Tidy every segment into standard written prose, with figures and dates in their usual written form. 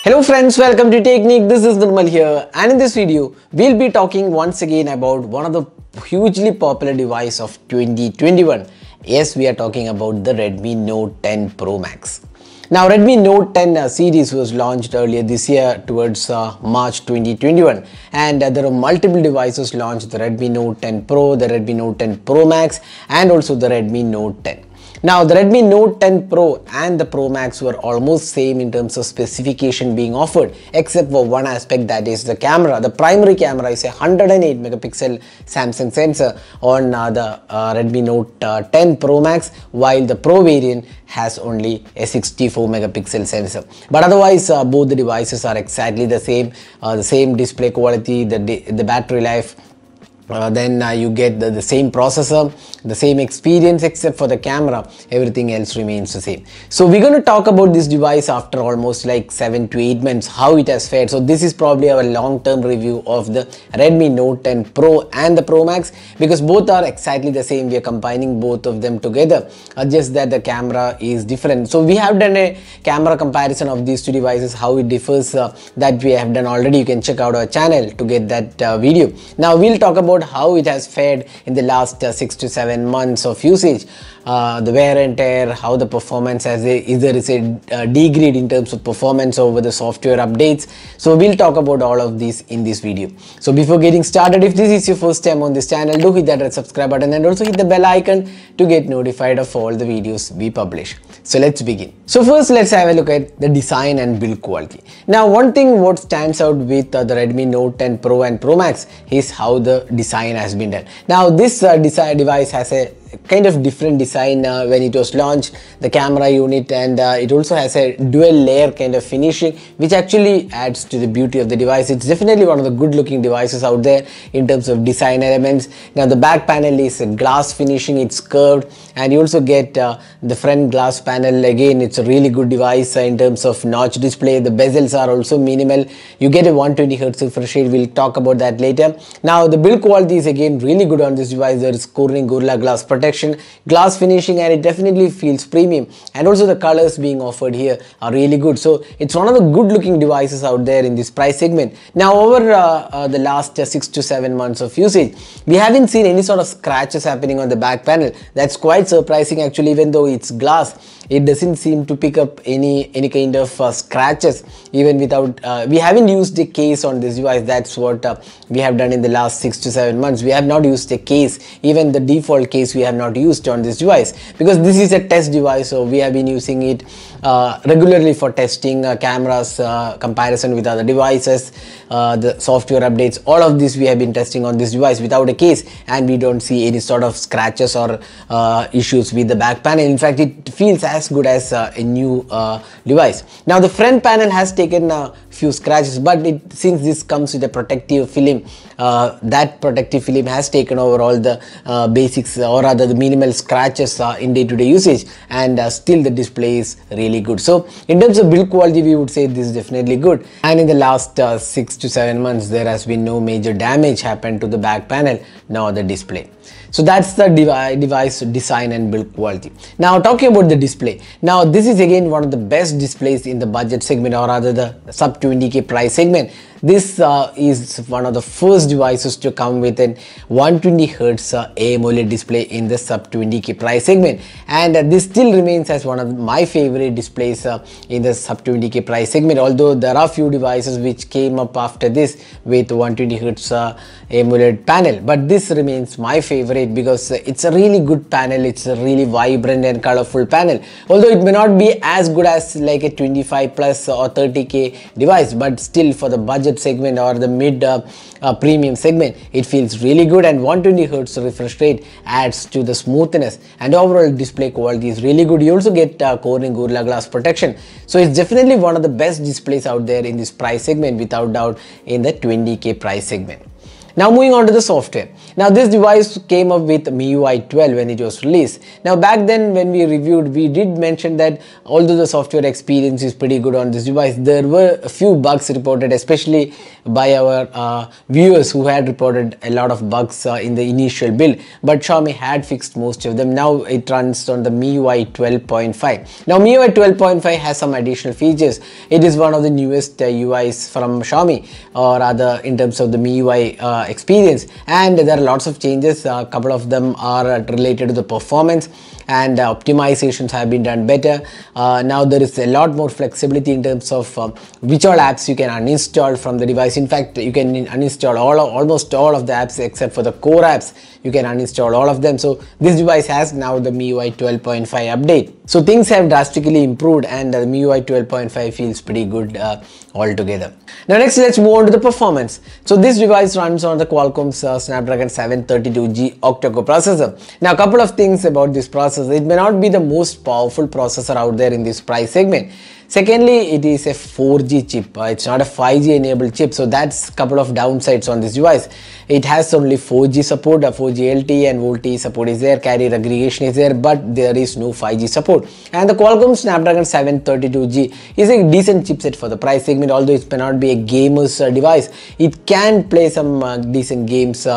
Hello friends, welcome to Technique. This is Nirmal here, and in this video we'll be talking once again about one of the hugely popular device of 2021. Yes, we are talking about the Redmi Note 10 Pro Max. Now Redmi Note 10 series was launched earlier this year towards March 2021, and there are multiple devices launched: the Redmi Note 10 Pro, the Redmi Note 10 Pro Max, and also the Redmi Note 10. Now the Redmi Note 10 Pro and the Pro Max were almost same in terms of specification being offered, except for one aspect, that is the camera. The primary camera is a 108 megapixel Samsung sensor on the Redmi Note 10 Pro Max, while the Pro variant has only a 64 megapixel sensor. But otherwise both the devices are exactly the same display quality, the battery life. Then you get the same processor, the same experience, except for the camera. Everything else remains the same. So we're going to talk about this device after almost like 7 to 8 months, how it has fared. So this is probably our long-term review of the Redmi Note 10 Pro and the Pro Max, because both are exactly the same. We are combining both of them together, just that the camera is different. So we have done a camera comparison of these two devices, how it differs, that we have done already. You can check out our channel to get that video. Now we'll talk about how it has fared in the last 6 to 7 months of usage, the wear and tear, how the performance has there is a degrade in terms of performance over the software updates. So we'll talk about all of this in this video. So before getting started, if this is your first time on this channel, do hit that red subscribe button and also hit the bell icon to get notified of all the videos we publish. So let's begin. So first let's have a look at the design and build quality. Now one thing what stands out with the Redmi Note 10 Pro and Pro Max is how the design has been done. Now this device has a kind of different design when it was launched, the camera unit, and it also has a dual layer kind of finishing, which actually adds to the beauty of the device. It's definitely one of the good looking devices out there in terms of design elements. Now the back panel is a glass finishing, it's curved, and you also get the front glass panel. Again, it's a really good device in terms of notch display. The bezels are also minimal. You get a 120Hz refresh rate. We'll talk about that later. Now the build quality is again really good on this device. There is Corning Gorilla Glass protection, glass finishing, and it definitely feels premium, and also the colors being offered here are really good. So it's one of the good looking devices out there in this price segment. Now over the last 6 to 7 months of usage, we haven't seen any sort of scratches happening on the back panel. That's quite surprising actually. Even though it's glass, it doesn't seem to pick up any kind of scratches, even without we haven't used a case on this device. That's what we have done in the last 6 to 7 months. We have not used a case. Even the default case we have not used on this device, because this is a test device. So we have been using it regularly for testing cameras, comparison with other devices, the software updates. All of this we have been testing on this device without a case, and we don't see any sort of scratches or issues with the back panel. In fact, it feels as good as a new device. Now the front panel has taken a few scratches, but since this comes with a protective film, that protective film has taken over all the basics, or rather the minimal scratches in day-to-day usage, and still the display is really good. So in terms of build quality, we would say this is definitely good, and in the last 6 to 7 months there has been no major damage happened to the back panel nor the display. So that's the device design and build quality. Now talking about the display, now this is again one of the best displays in the budget segment, or rather the sub 20k price segment. This is one of the first devices to come with an 120Hz AMOLED display in the sub 20k price segment, and this still remains as one of my favorite displays in the sub 20k price segment. Although there are few devices which came up after this with 120Hz AMOLED panel, but this remains my favorite because it's a really good panel. It's a really vibrant and colorful panel. Although it may not be as good as like a 25 plus or 30k device, but still for the budget segment or the mid premium segment, it feels really good, and 120Hz refresh rate adds to the smoothness, and overall display quality is really good. You also get Corning Gorilla Glass protection. So it's definitely one of the best displays out there in this price segment, without doubt, in the 20k price segment. Now moving on to the software. Now this device came up with MIUI 12 when it was released. Now back then when we reviewed, we did mention that although the software experience is pretty good on this device, there were a few bugs reported, especially by our viewers who had reported a lot of bugs in the initial build, but Xiaomi had fixed most of them. Now it runs on the MIUI 12.5. Now MIUI 12.5 has some additional features. It is one of the newest UIs from Xiaomi, or rather in terms of the MIUI experience, and there are lots of changes. A couple of them are related to the performance, and optimizations have been done better. Now there is a lot more flexibility in terms of which all apps you can uninstall from the device. In fact, you can uninstall almost all of the apps except for the core apps. You can uninstall all of them. So this device has now the MIUI 12.5 update. So things have drastically improved, and the MIUI 12.5 feels pretty good altogether. Now next, let's move on to the performance. So this device runs on the Qualcomm's Snapdragon 732G octa-core processor. Now a couple of things about this processor. It may not be the most powerful processor out there in this price segment. Secondly, it is a 4G chip. It's not a 5G enabled chip, so that's a couple of downsides on this device. It has only 4G support, 4G LTE and VoLTE support is there, carrier aggregation is there, but there is no 5G support. And the Qualcomm Snapdragon 732G is a decent chipset for the price segment, although it may not be a gamer's device. It can play some decent games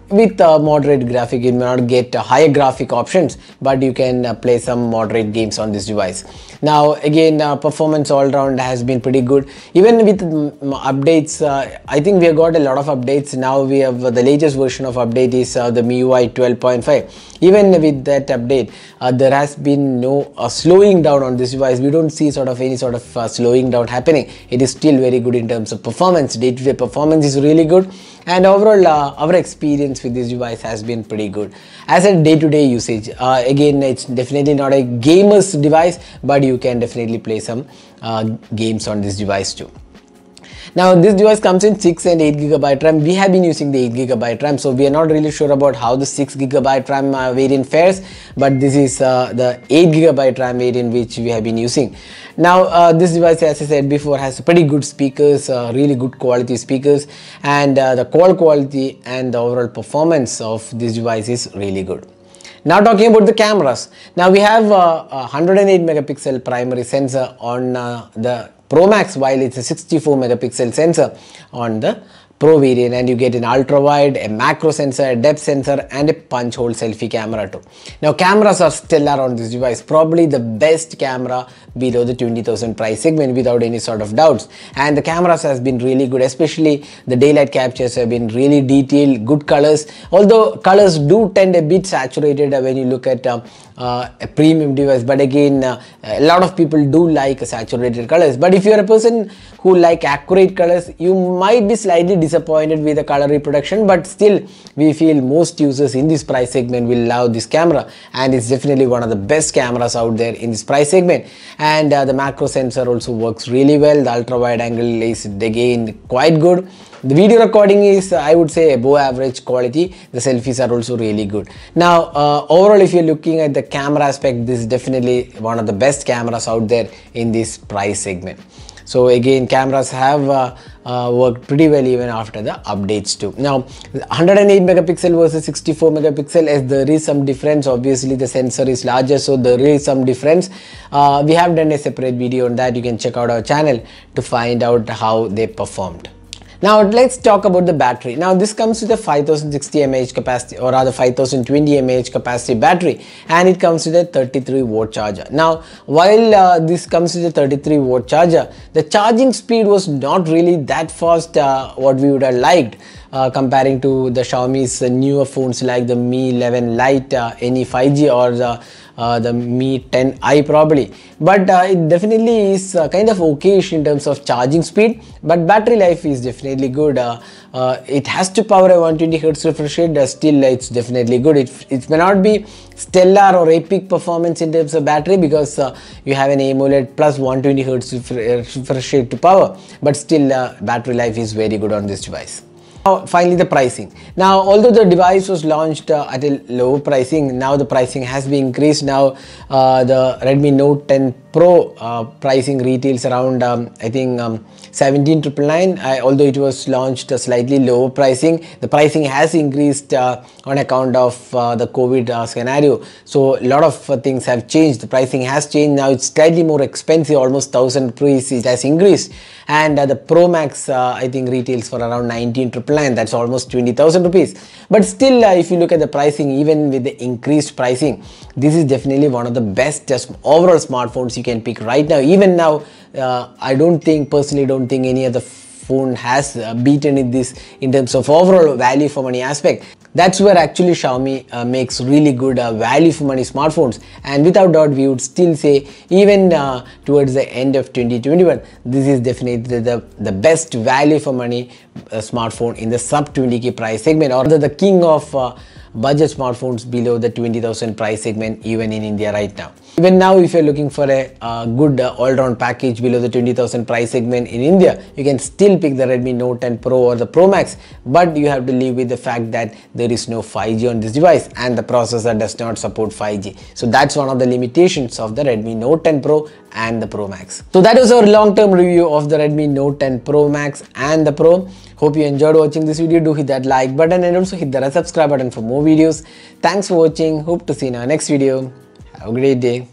with moderate graphic. You may not get higher graphic options, but you can play some moderate games on this device. Now again, performance all round has been pretty good. Even with updates, I think we have got a lot of updates. Now we have the latest version of update is the MIUI 12.5. Even with that update, there has been no slowing down on this device. We don't see any sort of slowing down happening. It is still very good in terms of performance. Day-to-day performance is really good, and overall our experience with this device has been pretty good. As a day-to-day usage, again, it's definitely not a gamer's device, but you can definitely play some games on this device too. Now this device comes in 6 and 8 GB RAM. We have been using the 8 GB RAM, so we are not really sure about how the 6 GB RAM variant fares, but this is the 8 GB RAM variant which we have been using. Now this device, as I said before, has pretty good speakers, really good quality speakers, and the call quality and the overall performance of this device is really good. Now talking about the cameras. Now we have a 108 megapixel primary sensor on the Pro Max, while it's a 64 megapixel sensor on the Pro variant, and you get an ultra wide, a macro sensor, a depth sensor, and a punch hole selfie camera too. Now cameras are stellar on this device, probably the best camera below the 20,000 price segment without any sort of doubts. And the cameras has been really good, especially the daylight captures have been really detailed, good colors, although colors do tend a bit saturated when you look at a premium device. But again, a lot of people do like saturated colors, but if you're a person who like accurate colors, you might be slightly disappointed with the color reproduction, but still we feel most users in this price segment will love this camera, and it's definitely one of the best cameras out there in this price segment. And the macro sensor also works really well. The ultra wide angle is again quite good. The video recording is, I would say, above average quality. The selfies are also really good. Now overall, if you're looking at the camera aspect, this is definitely one of the best cameras out there in this price segment. So again, cameras have worked pretty well even after the updates too. Now 108 megapixel versus 64 megapixel, as there is some difference. Obviously the sensor is larger, so there is some difference. We have done a separate video on that. You can check out our channel to find out how they performed. Now let's talk about the battery. Now this comes with a 5060 mAh capacity, or rather 5020 mAh capacity battery, and it comes with a 33 watt charger. Now while this comes with a 33 watt charger, the charging speed was not really that fast what we would have liked comparing to the Xiaomi's newer phones like the Mi 11 Lite NE 5G or the Mi 10i probably, but it definitely is kind of okayish in terms of charging speed, but battery life is definitely good. It has to power a 120 Hz refresh rate, still it's definitely good. It may not be stellar or epic performance in terms of battery because you have an AMOLED plus 120 Hz refresh rate to power, but still battery life is very good on this device. Now finally the pricing. Now although the device was launched at a low pricing, now the pricing has been increased. Now the Redmi Note 10 Pro pricing retails around I think 17,999. Although it was launched a slightly lower pricing, the pricing has increased on account of the COVID scenario. So a lot of things have changed. The pricing has changed. Now it's slightly more expensive, almost 1,000 rupees it has increased. And the Pro Max I think retails for around 19,999. That's almost 20,000 rupees. But still, if you look at the pricing, even with the increased pricing, this is definitely one of the best overall smartphones you can pick right now. Even now, I personally don't think any other phone has beaten in this in terms of overall value for money aspect. That's where actually Xiaomi makes really good value for money smartphones, and without doubt we would still say, even towards the end of 2021, this is definitely the best value for money smartphone in the sub 20k price segment, or the king of budget smartphones below the 20,000 price segment even in India right now. Even now, if you're looking for a good all-round package below the 20,000 price segment in India, you can still pick the Redmi Note 10 Pro or the Pro Max, but you have to live with the fact that there is no 5G on this device and the processor does not support 5G. So that's one of the limitations of the Redmi Note 10 Pro and the Pro Max. So that was our long-term review of the Redmi Note 10 Pro Max and the Pro. Hope you enjoyed watching this video. Do hit that like button and also hit the subscribe button for more videos. Thanks for watching. Hope to see you in our next video. Have a great day.